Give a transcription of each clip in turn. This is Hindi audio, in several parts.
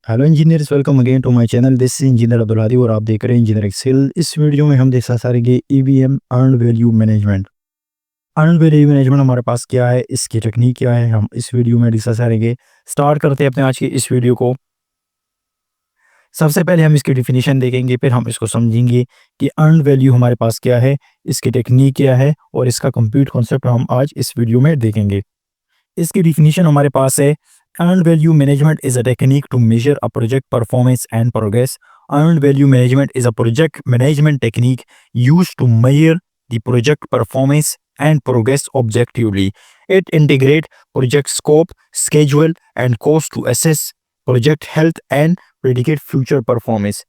Hello engineers, welcome again to my channel. This is engineer Abdul Hadi और आप देख रहे हैं इंजीनियर एक्सेल। इस वीडियो में हम डिस्कस करेंगे EVM earned value management. Earned value management हमारे पास क्या है, इसकी टेक्निक क्या है, हम इस वीडियो में डिस्कस करेंगे। स्टार्ट करते हैं अपने आज की इस वीडियो को। सबसे पहले हम इसकी डिफिनीशन देखेंगे, फिर हम इसको समझेंगे कि अर्न्ड वैल्यू हमारे पास क्या है, इसकी टेक्निक क्या है और इसका कंप्लीट कॉन्सेप्ट हम आज इस वीडियो में देखेंगे। इसकी डिफिनीशन हमारे पास है, earned value management is a technique to measure a project performance and progress. Earned value management is a project management technique used to measure the project performance and progress objectively. It integrates project scope, schedule and cost to assess project health and predict future performance.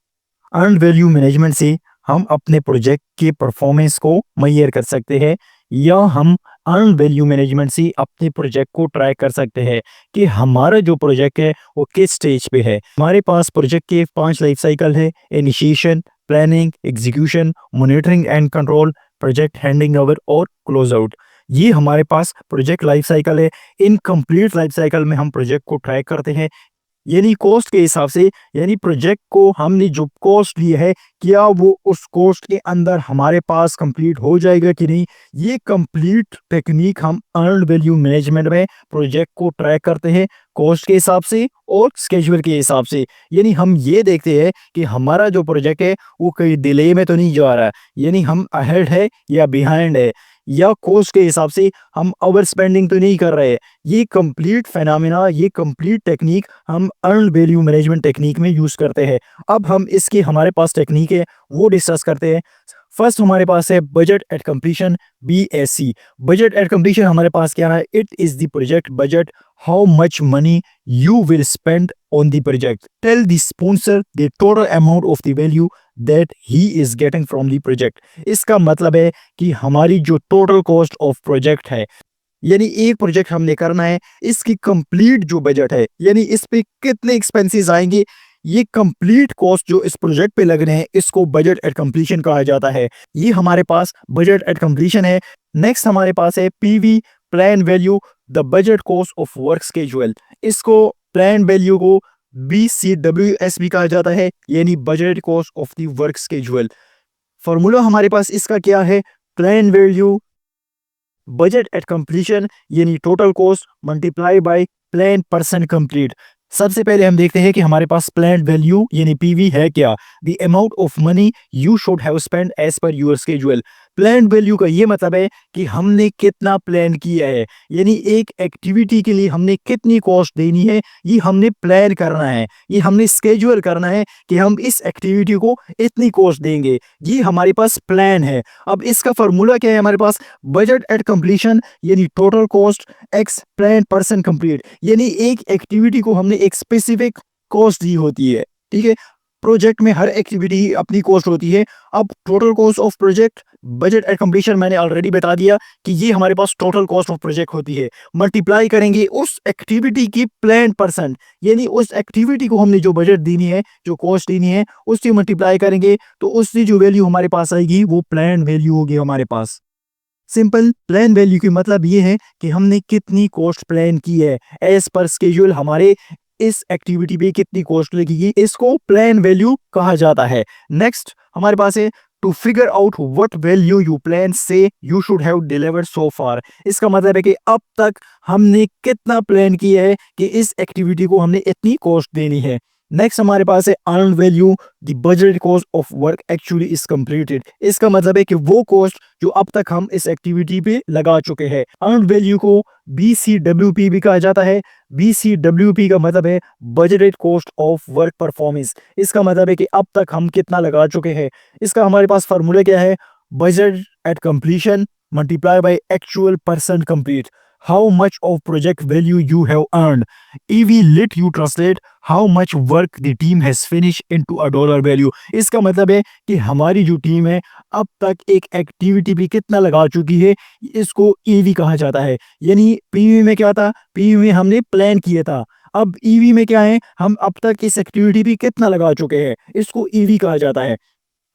Earn value management से हम अपने प्रोजेक्ट के परफॉर्मेंस को मेजर कर सकते हैं, या हम अर्न वैल्यू मैनेजमेंट से अपने प्रोजेक्ट को ट्रैक कर सकते हैं कि हमारा जो प्रोजेक्ट है वो किस स्टेज पे है। हमारे पास प्रोजेक्ट के 5 लाइफ साइकिल है: initiation, planning, execution, monitoring and control, project handing over और क्लोज आउट। ये हमारे पास प्रोजेक्ट लाइफ साइकिल है। इन कंप्लीट लाइफ साइकिल में हम प्रोजेक्ट को ट्रैक करते हैं, यानी कॉस्ट के हिसाब से, यानी प्रोजेक्ट को हमने जो कॉस्ट ली है, क्या वो उस कॉस्ट के अंदर हमारे पास कंप्लीट हो जाएगा कि नहीं। ये कंप्लीट टेक्निक हम अर्न वैल्यू मैनेजमेंट में प्रोजेक्ट को ट्रैक करते हैं कॉस्ट के हिसाब से और स्केड्यूल के हिसाब से। यानी हम ये देखते हैं कि हमारा जो प्रोजेक्ट है वो कहीं डिले में तो नहीं जा रहा है, यानी हम अहेड है या बिहाइंड है, या कॉस्ट के हिसाब से हम ओवर स्पेंडिंग तो नहीं कर रहे हैं। ये कंप्लीट फेनोमेना, ये कंप्लीट टेक्निक हम अर्न वैल्यू मैनेजमेंट टेक्निक में यूज करते हैं। अब हम इसकी हमारे पास टेक्निक है वो डिस्कस करते हैं। फर्स्ट हमारे पास है budget at completion, BAC। Budget at completion हमारे पास क्या है? It is the project budget, how much money you will spend on the project. Tell the sponsor the total amount of the value that he is getting from the project. इसका मतलब है कि हमारी जो टोटल कॉस्ट ऑफ प्रोजेक्ट है, यानी एक प्रोजेक्ट हमने करना है, इसकी कंप्लीट जो बजट है, यानी इस पे कितने एक्सपेंसेस आएंगे, ये कंप्लीट कॉस्ट जो इस प्रोजेक्ट पे लग रहे हैं, इसको बजट एट कंप्लीशन कहा जाता है। ये हमारे पास बजट एट कंप्लीशन है। नेक्स्ट हमारे पास है PV, plan value the budget cost of work schedule. इसको प्लान वैल्यू को BCWS भी कहा जाता है, यानी budget cost of the work schedule. Formula हमारे पास इसका क्या है? Plan value budget at completion यानी total cost multiply by plan percent complete. सबसे पहले हम देखते हैं कि हमारे पास प्लान वैल्यू यानी PV है क्या? The amount of money you should have spend as per your schedule. Plan value का ये मतलब है कि हमने कितना प्लान किया है, यानी एक एक्टिविटी के लिए हमने कितनी कॉस्ट देनी है, ये हमने प्लान करना है, ये हमने स्केड्यूल करना है कि हम इस एक्टिविटी को इतनी कॉस्ट देंगे। ये हमारे पास प्लान है। अब इसका फॉर्मूला क्या है हमारे पास? बजट एट कंप्लीशन यानी total cost x plan percent complete, यानी एक एक्टिविटी को हमने एक स्पेसिफिक कॉस्ट दी होती है। ठीक है, प्रोजेक्ट में हर एक्टिविटी की अपनी कॉस्ट होती है। अब total cost of project budget at completion मैंने ऑलरेडी बता दिया कि ये हमारे पास टोटल कॉस्ट ऑफ प्रोजेक्ट होती है। मल्टीप्लाई करेंगे उस एक्टिविटी की प्लान परसेंट, यानी उस एक्टिविटी को हमने जो बजट देनी है, जो कॉस्ट देनी है, उससे मल्टीप्लाई करेंगे तो उससे जो वैल्यू हमारे पास आएगी वो प्लान वैल्यू होगी हमारे पास। सिंपल प्लान वैल्यू की मतलब ये है कि हमने कितनी कॉस्ट प्लान की है, एज पर स्केड्यूल हमारे इस एक्टिविटी पे कितनी कॉस्ट लगेगी, इसको प्लान वैल्यू कहा जाता है। नेक्स्ट हमारे पास है to figure out what value you plan से you should have delivered so far. इसका मतलब है कि अब तक हमने कितना प्लान किया है कि इस एक्टिविटी को हमने इतनी कॉस्ट देनी है। नेक्स्ट हमारे पास है earn value the budget cost of work actually is completed. इसका मतलब है कि वो कॉस्ट जो अब तक हम इस एक्टिविटी पे लगा चुके हैं। अर्न वैल्यू को BCWP भी कहा जाता है। BCWP का मतलब है budgeted cost of work performance. इसका मतलब है कि अब तक हम कितना लगा चुके हैं। इसका हमारे पास फार्मूला क्या है? Budget at completion multiply by actual percent complete. How much of project value you have earned. EV let you translate how much work the team has finished into a dollar value. इसका मतलब है कि हमारी जो टीम है अब तक एक एक्टिविटी पे कितना लगा चुकी है, इसको EV कहा जाता है। यानी PV में क्या था? PV में हमने प्लान किया था। अब EV में क्या है? हम अब तक इस एक्टिविटी पे कितना लगा चुके हैं, इसको EV कहा जाता है।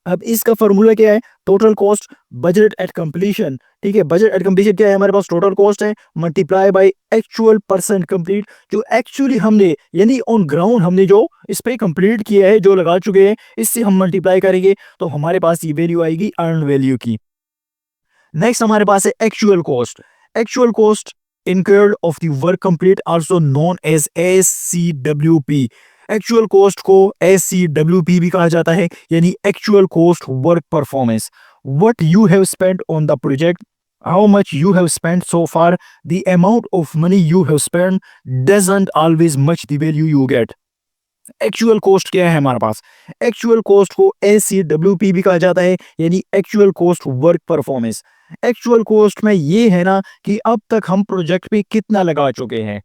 अब इसका फॉर्मूला क्या है? Total cost budget at completion. ठीक है, बजट एट कंप्लीशन क्या है? हमारे पास टोटल कॉस्ट है multiply by actual percent complete, जो एक्चुअली हमने यानी ऑन ग्राउंड हमने जो इस पे कंप्लीट किया है, जो लगा चुके हैं, इससे हम मल्टीप्लाई करेंगे तो हमारे पास ये वैल्यू आएगी अर्न वैल्यू की। नेक्स्ट हमारे पास है actual cost. Actual cost incurred of the work complete, also known as SCWP। Actual cost को SCWP भी कहा जाता है, यानी actual cost work performance. What you have spent on the project, how much you have spent so far, the amount of money you have spent doesn't always match the value you get। Actual cost क्या है हमारे पास? एक्चुअल कॉस्ट को SCWP भी कहा जाता है, यानी actual cost work performance. Actual cost में ये है ना कि अब तक हम प्रोजेक्ट पे कितना लगा चुके हैं।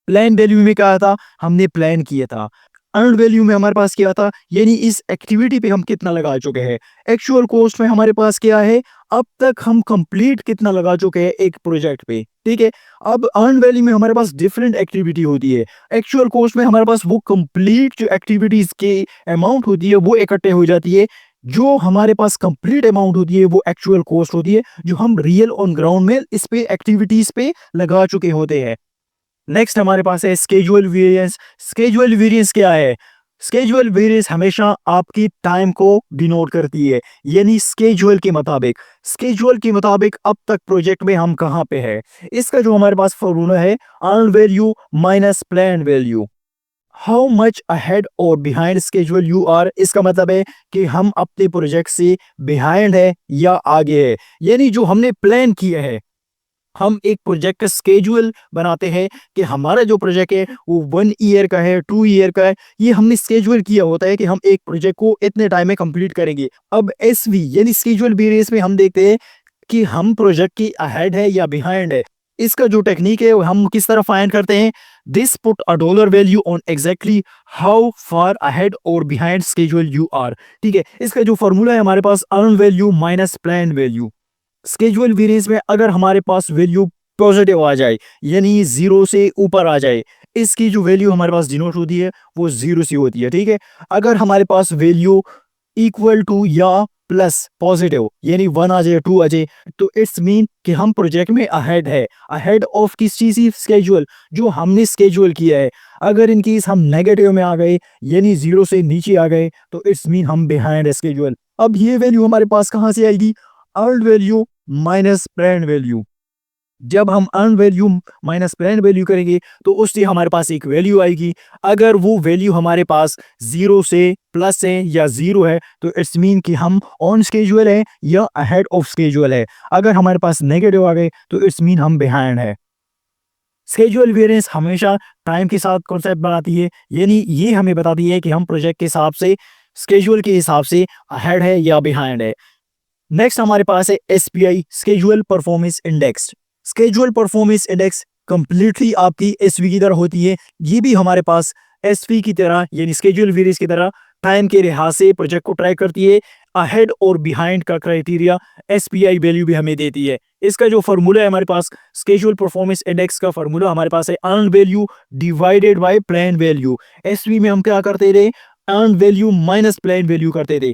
प्लान वैल्यू में क्या था? हमने प्लान किया था। अर्न वैल्यू में हमारे पास क्या था? यानी इस एक्टिविटी पे हम कितना लगा चुके हैं। एक्चुअल कॉस्ट में हमारे पास क्या है? अब तक हम कंप्लीट कितना लगा चुके हैं एक प्रोजेक्ट पे। ठीक है, अब अर्न वैल्यू में हमारे पास डिफरेंट एक्टिविटी होती है। एक्चुअल कॉस्ट में हमारे पास वो कंप्लीट जो एक्टिविटीज के अमाउंट होती है वो इकट्ठे हो जाती है। जो हमारे पास कंप्लीट अमाउंट होती है वो एक्चुअल कॉस्ट होती है, जो हम रियल ऑन ग्राउंड में इस पे एक्टिविटीज पे लगा चुके होते हैं। नेक्स्ट हमारे पास है स्केजुअल वेरिएंस। स्केजुअल वेरिएंस क्या है? स्केजुअल वेरिएंस हमेशा आपकी टाइम को डिनोट करती है, यानी स्केजुअल के मुताबिक। स्केजुअल के मुताबिक अब तक प्रोजेक्ट में हम कहाँ पे है। इसका जो हमारे पास फॉर्मूला है earn value minus plan value. How much ahead or behind schedule you are, इसका मतलब है कि हम अपने प्रोजेक्ट से बिहाइंड है या आगे है। यानी जो हमने प्लान किया है, हम एक प्रोजेक्ट का स्केड्यूल बनाते हैं कि हमारा जो प्रोजेक्ट है वो 1 ईयर का है, 2 ईयर का है। ये हमने स्केड्यूल किया होता है कि हम एक प्रोजेक्ट को इतने टाइम में कंप्लीट करेंगे। अब एसवी यानी स्केड्यूल बेसिस में हम देखते हैं कि हम प्रोजेक्ट की अहेड है या बिहाइंड है। इसका जो टेक्निक है वो हम किस तरह फाइंड करते हैं? This put a dollar value on exactly how far ahead or behind schedule you are. ठीक है, इसका जो फॉर्मूला है हमारे पास earn value minus plan value. Schedule variance में अगर हमारे पास वैल्यू पॉजिटिव आ जाए, यानी जीरो से ऊपर आ जाए, इसकी जो वैल्यू हमारे पास डिनोट होती है वो जीरो से होती है। ठीक है, अगर हमारे पास वैल्यू इक्वल टू या प्लस पॉजिटिव यानी 1 आ जाए, 2 आ जाए, तो इट्स मीन कि हम प्रोजेक्ट में अहेड है। अहेड ऑफ किस चीज की? स्केजुअल, जो हमने स्केजुअल किया है। अगर इन केस हम नेगेटिव में आ गए यानी जीरो से नीचे आ गए तो इट्स मीन हम बिहाइंड है स्केजुअल। अब ये वैल्यू हमारे पास कहां से आएगी? Earn value minus plan value. जब हम earn value minus plan value करेंगे तो उससे हमारे पास एक वैल्यू आएगी। अगर वो वैल्यू हमारे पास जीरो से प्लस है या जीरो है तो इट्स मीन कि हम ऑन स्केजुअल है या अहेड ऑफ स्केजुअल है। अगर हमारे पास नेगेटिव आ गए तो इट्स मीन हम बिहाइंड है। स्केजुअल वेरिएंस हमेशा टाइम के साथ कॉन्सेप्ट बनाती है, यानी ये हमें बताती है कि हम प्रोजेक्ट के हिसाब से स्केजुअल के हिसाब से अहेड है या बिहाइंड है। नेक्स्ट हमारे पास है SPI schedule performance index. Schedule performance index completely आपकी एसवी की तरह होती है। ये भी हमारे पास एसवी की तरह यानी स्केजुअल वेरिएंस की तरह टाइम के लिहाज से प्रोजेक्ट को ट्रैक करती है। अहेड और बिहाइंड का क्राइटेरिया एसपीआई वैल्यू भी हमें देती है। इसका जो फॉर्मूला है हमारे पास स्केजुअल परफॉर्मेंस इंडेक्स का फॉर्मूला हमारे पास है earn value divided by plan value. SV में हम क्या करते थे? Earn value minus plan value करते थे।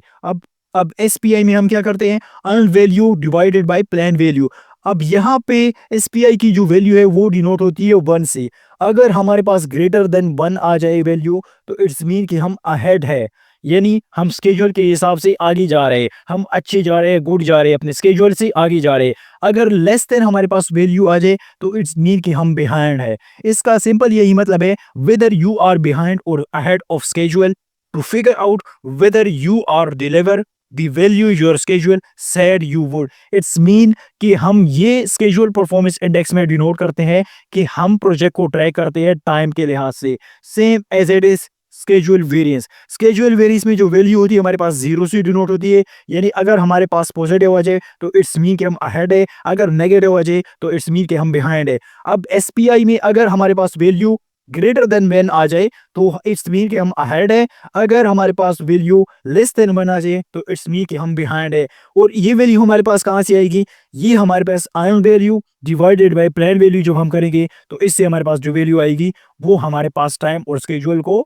अब एसपीआई में हम क्या करते हैं? Earn value divided by plan value. अब यहाँ पे एसपीआई की जो वैल्यू है वो डिनोट होती है 1 से। अगर हमारे पास ग्रेटर देन 1 आ जाए वैल्यू तो इट्स मीन कि हम अहेड है, यानी हम स्केड्यूल के हिसाब से आगे जा रहे हैं, हम अच्छे जा रहे हैं, गुड जा रहे हैं, अपने स्केड्यूल से आगे जा रहे हैं। अगर लेस देन हमारे पास वैल्यू आ जाए तो इट्स मीन कि हम बिहाइंड है। इसका सिंपल यही मतलब है वेदर यू आर बिहाइंड और ahead of schedule to figure out whether you are deliver the value your schedule said you would। It's mean कि हम ये schedule performance index में डिनोट करते हैं कि हम प्रोजेक्ट को ट्रैक करते हैं टाइम के लिहाज से। Same as it is schedule variance. Schedule variance में जो वैल्यू होती है हमारे पास जीरो से डिनोट होती है, यानी अगर हमारे पास पॉजिटिव आ जाए तो इट्स मीन कि हम अहेड है, अगर नेगेटिव आ जाए तो इट्स मीन कि हम बिहाइंड है। अब एसपीआई में अगर हमारे पास वैल्यू ग्रेटर देन 1 आ जाए तो इट्स मीन कि हम अहेड है, अगर हमारे पास वैल्यू लेस देन 1 आ जाए तो इट्स मीन कि हम बिहाइंड है। और ये वैल्यू हमारे पास कहाँ से आएगी? ये हमारे पास earn value divided by plan value जब हम करेंगे तो इससे हमारे पास जो वैल्यू आएगी वो हमारे पास टाइम और स्केड्यूल को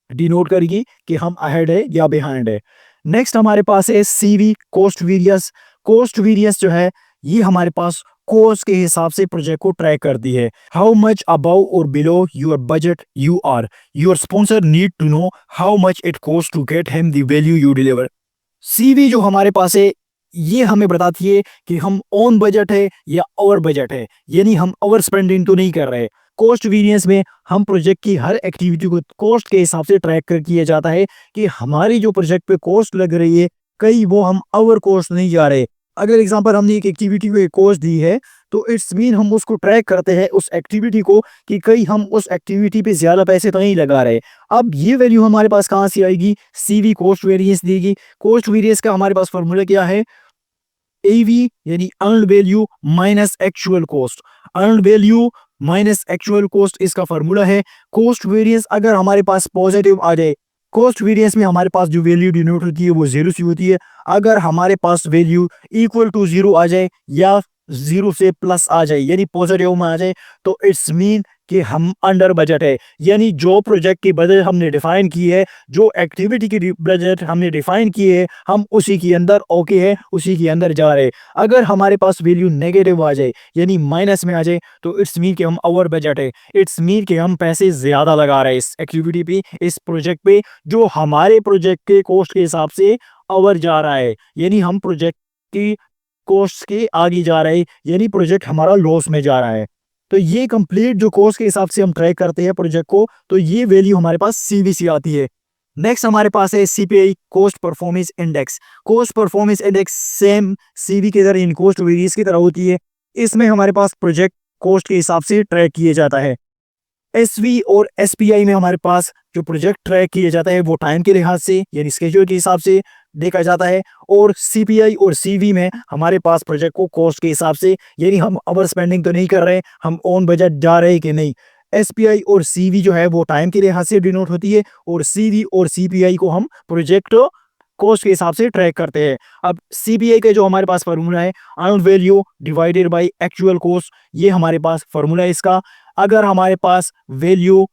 डिनोट करेगी कि हम अहेड है या बिहाइंड है। नेक्स्ट हमारे पास है CV cost variance. Cost variance जो है ये हमारे पास कॉस्ट के हिसाब से प्रोजेक्ट को ट्रैक करती है। हाउ मच अबव और below your budget you are, your sponsor need to know how much it cost to get him the value you deliver. CV जो हमारे पास है ये हमें बताती है कि हम ऑन बजट है या ओवर बजट है, यानी हम ओवर स्पेंडिंग तो नहीं कर रहे। कॉस्ट वेरियंस में हम प्रोजेक्ट की हर एक्टिविटी को कॉस्ट के हिसाब से ट्रैक कर किया जाता है कि हमारी जो प्रोजेक्ट पे कॉस्ट लग रही है कहीं वो हम ओवर कॉस्ट नहीं जा रहे। अगर एग्जांपल हमने एक एक्टिविटी को एक कॉस्ट दी है तो इट्स मीन हम उसको ट्रैक करते हैं उस एक्टिविटी को कि कहीं हम उस एक्टिविटी पे ज्यादा पैसे तो नहीं लगा रहे। अब ये वैल्यू हमारे पास कहाँ से आएगी, सीवी कॉस्ट वेरियंस देगी। कॉस्ट वेरियंस का हमारे पास फॉर्मूला क्या है, एवी यानी earn value minus actual cost. Earn value minus actual cost इसका फॉर्मूला है। कॉस्ट वेरियंस अगर हमारे पास पॉजिटिव आ जाए, कॉस्ट वेरियंस में हमारे पास जो वैल्यू डिनोट होती है वो जीरो से होती है। अगर हमारे पास वैल्यू इक्वल टू जीरो आ जाए या जीरो से प्लस आ जाए यानी पॉजिटिव में आ जाए तो इट्स मीन कि हम अंडर बजट है, यानी जो प्रोजेक्ट की बजट हमने डिफाइन की है, जो एक्टिविटी की बजट हमने डिफाइन की है, हम उसी के अंदर ओके है, उसी के अंदर जा रहे। अगर हमारे पास वैल्यू नेगेटिव आ जाए यानी माइनस में आ जाए तो इट्स मीन कि हम ओवर बजट है, इट्स मीन कि हम पैसे ज्यादा लगा रहे हैं इस एक्टिविटी पे, इस प्रोजेक्ट पे, जो हमारे प्रोजेक्ट के कॉस्ट के हिसाब से ओवर जा रहा है, यानी हम प्रोजेक्ट की कॉस्ट के आगे जा रहे हैं, यानी प्रोजेक्ट हमारा लॉस में जा रहा है। तो ये कंप्लीट जो कॉस्ट के हिसाब से हम ट्रैक करते हैं प्रोजेक्ट को, तो ये वैल्यू हमारे पास सीवीसी आती है। नेक्स्ट हमारे पास है CPI cost performance index. Cost performance index same CV की तरह इन कॉस्ट वेरियंस की तरह होती है। इसमें हमारे पास प्रोजेक्ट कॉस्ट के हिसाब से ट्रैक किया जाता है। एसवी और एसपीआई में हमारे पास जो प्रोजेक्ट ट्रैक किया जाता है वो टाइम के लिहाज से यानी स्केड्यूल के हिसाब से देखा जाता है, और सीपीआई और सीवी में हमारे पास प्रोजेक्ट को कॉस्ट के हिसाब से यानी हम ओवर स्पेंडिंग तो नहीं कर रहे, हम ऑन बजट जा रहे कि नहीं। एसपीआई और सीवी जो है वो टाइम के लिहाज से डिनोट होती है, और सीवी और सीपीआई को हम प्रोजेक्ट कॉस्ट के हिसाब से ट्रैक करते हैं। अब सीपीआई का जो हमारे पास फार्मूला है earn value divided by actual cost, ये हमारे पास फार्मूला है इसका। अगर हमारे पास वैल्यू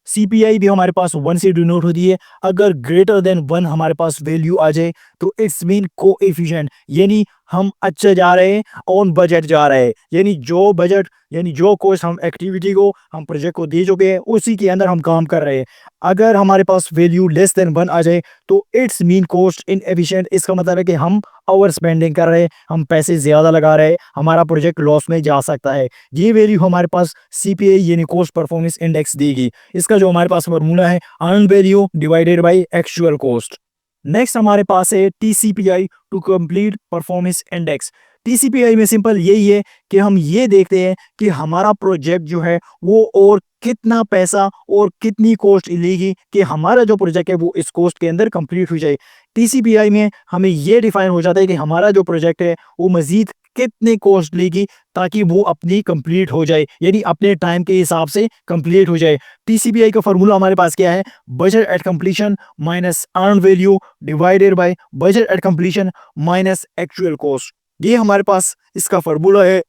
सीपीआई भी हमारे पास 1 से डिनोट होती है, अगर ग्रेटर देन 1 हमारे पास वैल्यू आ जाए तो इट्स मीन कोएफिशिएंट, यानी हम अच्छा जा रहे हैं, ऑन बजट जा रहे हैं, यानी जो बजट यानी जो कॉस्ट हम एक्टिविटी को हम प्रोजेक्ट को दे चुके हैं उसी के अंदर हम काम कर रहे हैं। अगर हमारे पास वैल्यू लेस देन 1 आ जाए तो इट्स मीन कॉस्ट इनएफिशिएंट। इसका मतलब है कि हम ओवर स्पेंडिंग कर रहे हैं, हम पैसे ज्यादा लगा रहे हैं, हमारा प्रोजेक्ट लॉस में जा सकता है। ये वैल्यू हमारे पास सीपीआई यानी कॉस्ट परफॉर्मेंस इंडेक्स देगी। इसका जो हमारे पास फार्मूला है earn value divided by actual cost. Next हमारे पास है टीसीपीआई टू कंप्लीट परफॉर्मेंस इंडेक्स। टीसीपीआई में सिंपल यही है कि हम ये देखते हैं कि हमारा प्रोजेक्ट जो है वो और कितना पैसा और कितनी कॉस्ट लेगी कि हमारा जो प्रोजेक्ट है वो इस कॉस्ट के अंदर कंप्लीट हो जाए। टीसीपीआई में हमें ये डिफाइन हो जाता है कि हमारा जो प्रोजेक्ट है वो मजीद कितने कॉस्ट लेगी ताकि वो अपनी कंप्लीट हो जाए, यानी अपने टाइम के हिसाब से कंप्लीट हो जाए। टीसीपीआई का फॉर्मूला हमारे पास क्या है, budget at completion minus earn value divided by budget at completion minus actual cost. ये हमारे पास इसका फार्मूला है।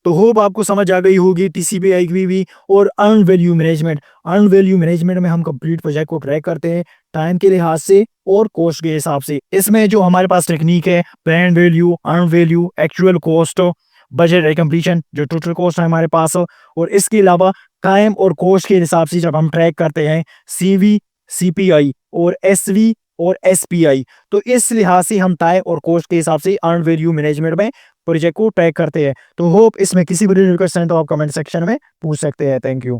तो होप आपको समझ आ गई होगी टीसीपीआई की भी। और earn value management, earn value management में हम कंप्लीट प्रोजेक्ट को ट्रैक करते हैं टाइम के लिहाज से और कॉस्ट के हिसाब से। इसमें जो हमारे पास टेक्निक है plan value, earn value, actual cost, budget at completion जो टोटल कॉस्ट है हमारे पास, और इसके अलावा टाइम और कॉस्ट के हिसाब से जब हम ट्रैक करते हैं सीवी, सीपीआई और एसवी और एसपीआई, तो इस लिहाज से हम टाइम और कॉस्ट के हिसाब से अर्न वैल्यू मैनेजमेंट में प्रोजेक्ट को ट्रैक करते हैं। तो होप इसमें किसी भी क्वेश्चन तो आप कमेंट सेक्शन में पूछ सकते हैं। Thank you.